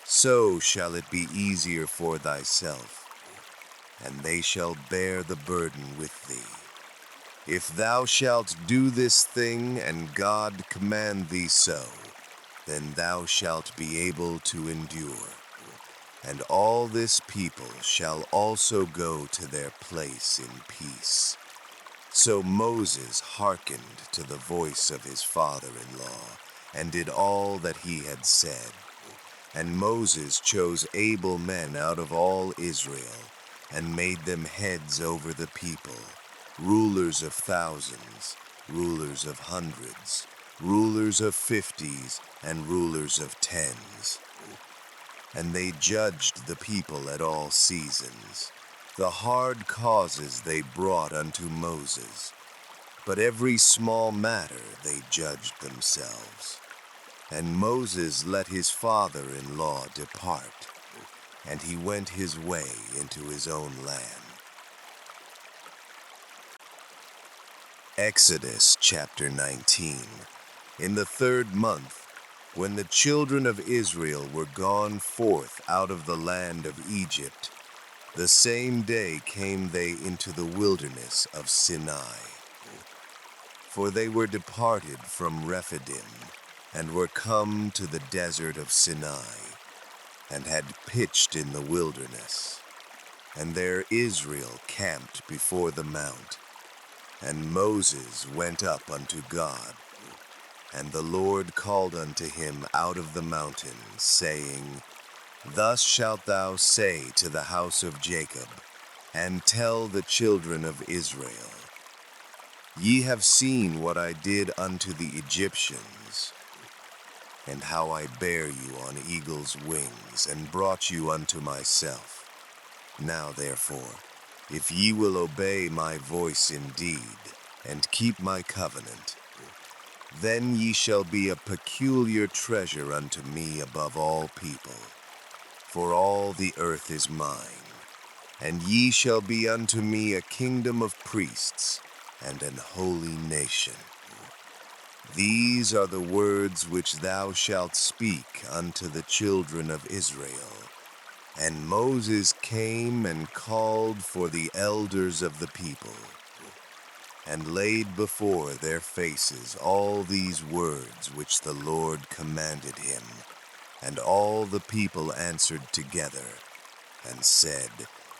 Speaker 1: So shall it be easier for thyself, and they shall bear the burden with thee. If thou shalt do this thing, and God command thee so, then thou shalt be able to endure. And all this people shall also go to their place in peace. So Moses hearkened to the voice of his father-in-law, and did all that he had said. And Moses chose able men out of all Israel, and made them heads over the people, rulers of thousands, rulers of hundreds, rulers of fifties, and rulers of tens. And they judged the people at all seasons. The hard causes they brought unto Moses, but every small matter they judged themselves. And Moses let his father-in-law depart, and he went his way into his own land. Exodus chapter 19. In the 3rd month, when the children of Israel were gone forth out of the land of Egypt, the same day came they into the wilderness of Sinai. For they were departed from Rephidim, and were come to the desert of Sinai, and had pitched in the wilderness. And there Israel camped before the mount. And Moses went up unto God, and the Lord called unto him out of the mountain, saying, Thus shalt thou say to the house of Jacob, and tell the children of Israel, Ye have seen what I did unto the Egyptians, and how I bare you on eagle's wings, and brought you unto myself. Now therefore, if ye will obey my voice indeed, and keep my covenant, then ye shall be a peculiar treasure unto me above all people. For all the earth is mine, and ye shall be unto me a kingdom of priests, and an holy nation. These are the words which thou shalt speak unto the children of Israel. And Moses came and called for the elders of the people, and laid before their faces all these words which the Lord commanded him. And all the people answered together, and said,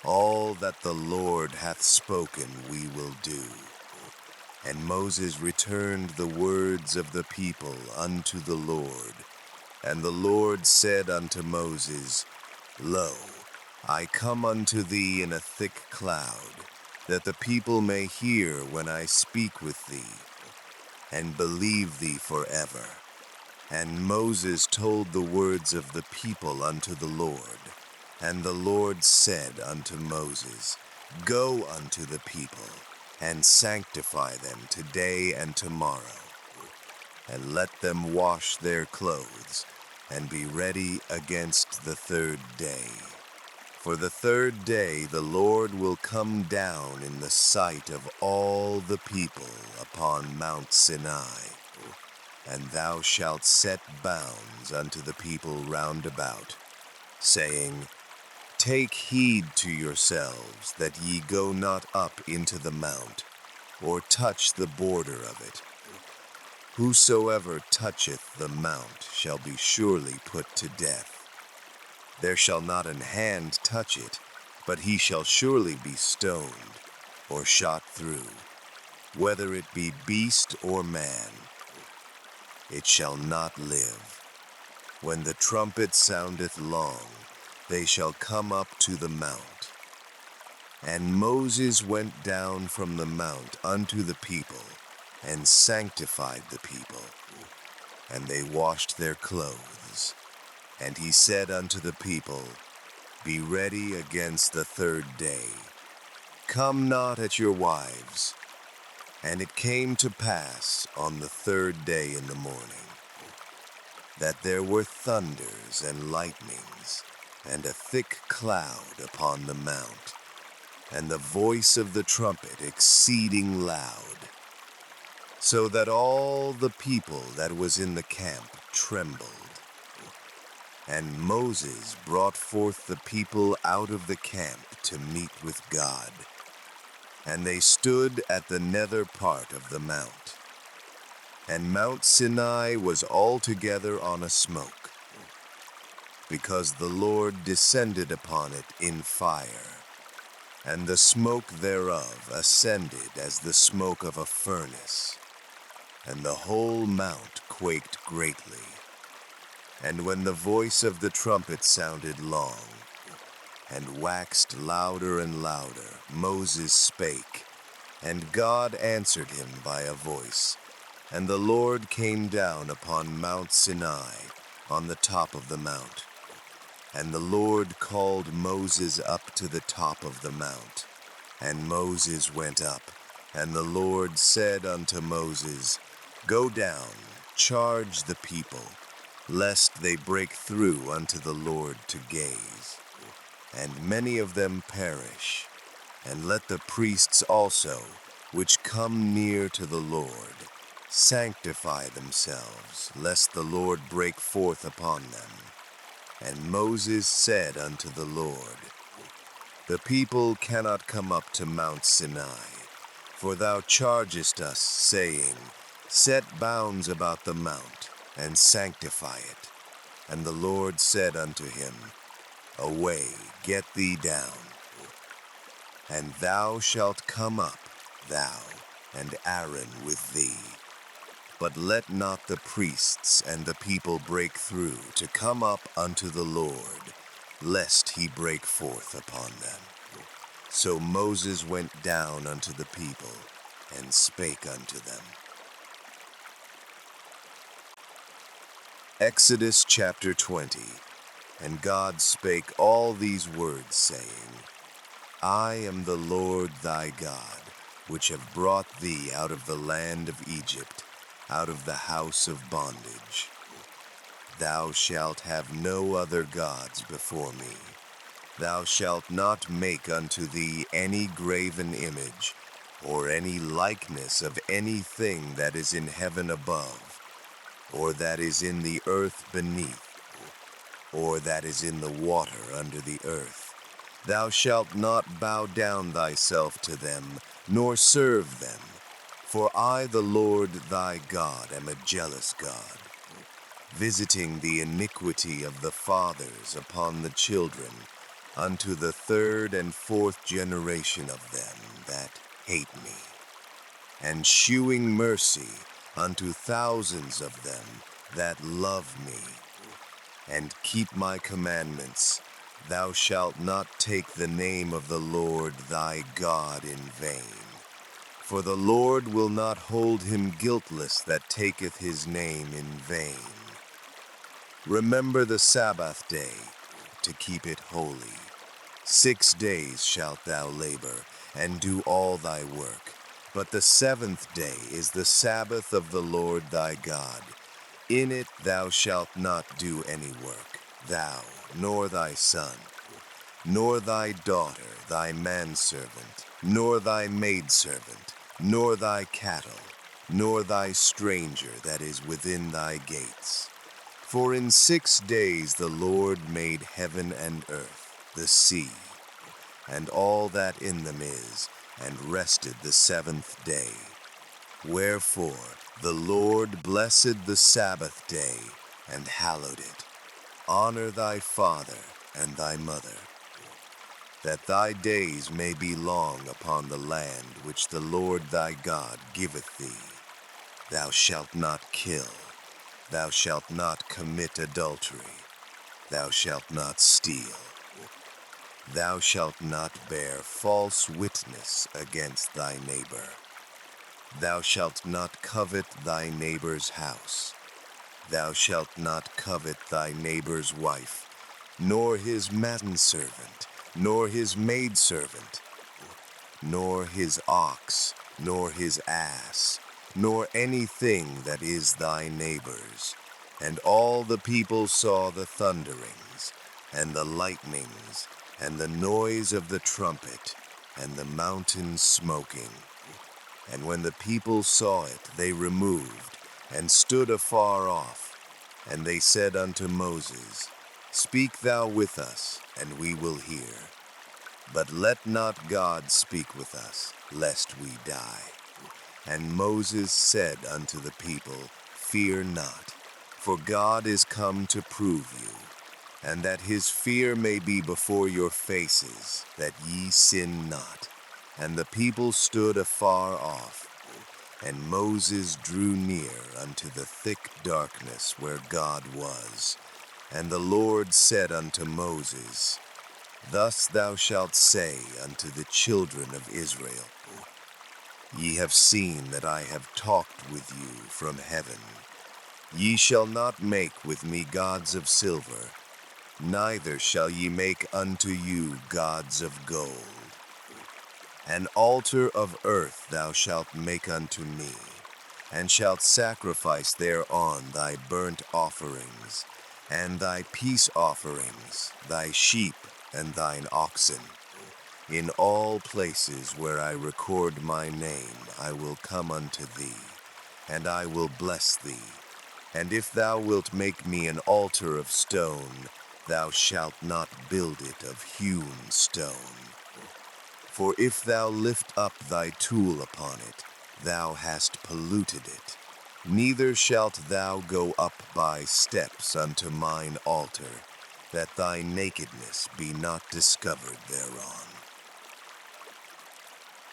Speaker 1: All that the Lord hath spoken we will do. And Moses returned the words of the people unto the Lord. And the Lord said unto Moses, Lo, I come unto thee in a thick cloud, that the people may hear when I speak with thee, and believe thee forever. And Moses told the words of the people unto the Lord. And the Lord said unto Moses, Go unto the people, and sanctify them today and tomorrow, and let them wash their clothes, and be ready against the third day. For the third day the Lord will come down in the sight of all the people upon Mount Sinai, and thou shalt set bounds unto the people round about, saying, Take heed to yourselves that ye go not up into the mount, or touch the border of it. Whosoever toucheth the mount shall be surely put to death. There shall not an hand touch it, but he shall surely be stoned, or shot through. Whether it be beast or man, it shall not live. When the trumpet soundeth long, they shall come up to the mount. And Moses went down from the mount unto the people, and sanctified the people, and they washed their clothes. And he said unto the people, Be ready against the third day. Come not at your wives. And it came to pass on the third day in the morning, that there were thunders and lightnings, and a thick cloud upon the mount, and the voice of the trumpet exceeding loud, so that all the people that was in the camp trembled. And Moses brought forth the people out of the camp to meet with God. And they stood at the nether part of the mount. And Mount Sinai was altogether on a smoke, because the Lord descended upon it in fire, and the smoke thereof ascended as the smoke of a furnace, and the whole mount quaked greatly. And when the voice of the trumpet sounded long, and waxed louder and louder, Moses spake, and God answered him by a voice. And the Lord came down upon Mount Sinai, on the top of the mount. And the Lord called Moses up to the top of the mount. And Moses went up, and the Lord said unto Moses, Go down, charge the people, lest they break through unto the Lord to gaze, and many of them perish. And let the priests also, which come near to the Lord, sanctify themselves, lest the Lord break forth upon them. And Moses said unto the Lord, The people cannot come up to Mount Sinai, for thou chargest us, saying, Set bounds about the mount, and sanctify it. And the Lord said unto him, Away, get thee down, and thou shalt come up, thou and Aaron with thee. But let not the priests and the people break through to come up unto the Lord, lest he break forth upon them. So Moses went down unto the people, and spake unto them. Exodus chapter 20. And God spake all these words, saying, I am the Lord thy God, which have brought thee out of the land of Egypt, out of the house of bondage. Thou shalt have no other gods before me. Thou shalt not make unto thee any graven image, or any likeness of anything that is in heaven above, or that is in the earth beneath, or that is in the water under the earth. Thou shalt not bow down thyself to them, nor serve them. For I, the Lord thy God, am a jealous God, visiting the iniquity of the fathers upon the children, unto the third and fourth generation of them that hate me, and shewing mercy unto thousands of them that love me, and keep my commandments. Thou shalt not take the name of the Lord thy God in vain. For the Lord will not hold him guiltless that taketh his name in vain. Remember the Sabbath day, to keep it holy. 6 days shalt thou labor, and do all thy work. But the seventh day is the Sabbath of the Lord thy God. In it thou shalt not do any work, thou, nor thy son, nor thy daughter, thy manservant, nor thy maidservant, nor thy cattle, nor thy stranger that is within thy gates. For in 6 days the Lord made heaven and earth, the sea, and all that in them is, and rested the seventh day. Wherefore the Lord blessed the Sabbath day, and hallowed it. Honor thy father and thy mother, that thy days may be long upon the land which the Lord thy God giveth thee. Thou shalt not kill. Thou shalt not commit adultery. Thou shalt not steal. Thou shalt not bear false witness against thy neighbor. Thou shalt not covet thy neighbor's house. Thou shalt not covet thy neighbor's wife, nor his manservant, nor his maidservant, nor his ox, nor his ass, nor anything that is thy neighbor's. And all the people saw the thunderings, and the lightnings, and the noise of the trumpet, and the mountain smoking. And when the people saw it, they removed, and stood afar off. And they said unto Moses, Speak thou with us, and we will hear. But let not God speak with us, lest we die. And Moses said unto the people, Fear not, for God is come to prove you, and that his fear may be before your faces, that ye sin not. And the people stood afar off, and Moses drew near unto the thick darkness where God was. And the Lord said unto Moses, Thus thou shalt say unto the children of Israel, Ye have seen that I have talked with you from heaven. Ye shall not make with me gods of silver, neither shall ye make unto you gods of gold. An altar of earth thou shalt make unto me, and shalt sacrifice thereon thy burnt offerings, and thy peace offerings, thy sheep and thine oxen. In all places where I record my name I will come unto thee, and I will bless thee. And if thou wilt make me an altar of stone, thou shalt not build it of hewn stone. For if thou lift up thy tool upon it, thou hast polluted it. Neither shalt thou go up by steps unto mine altar, that thy nakedness be not discovered thereon.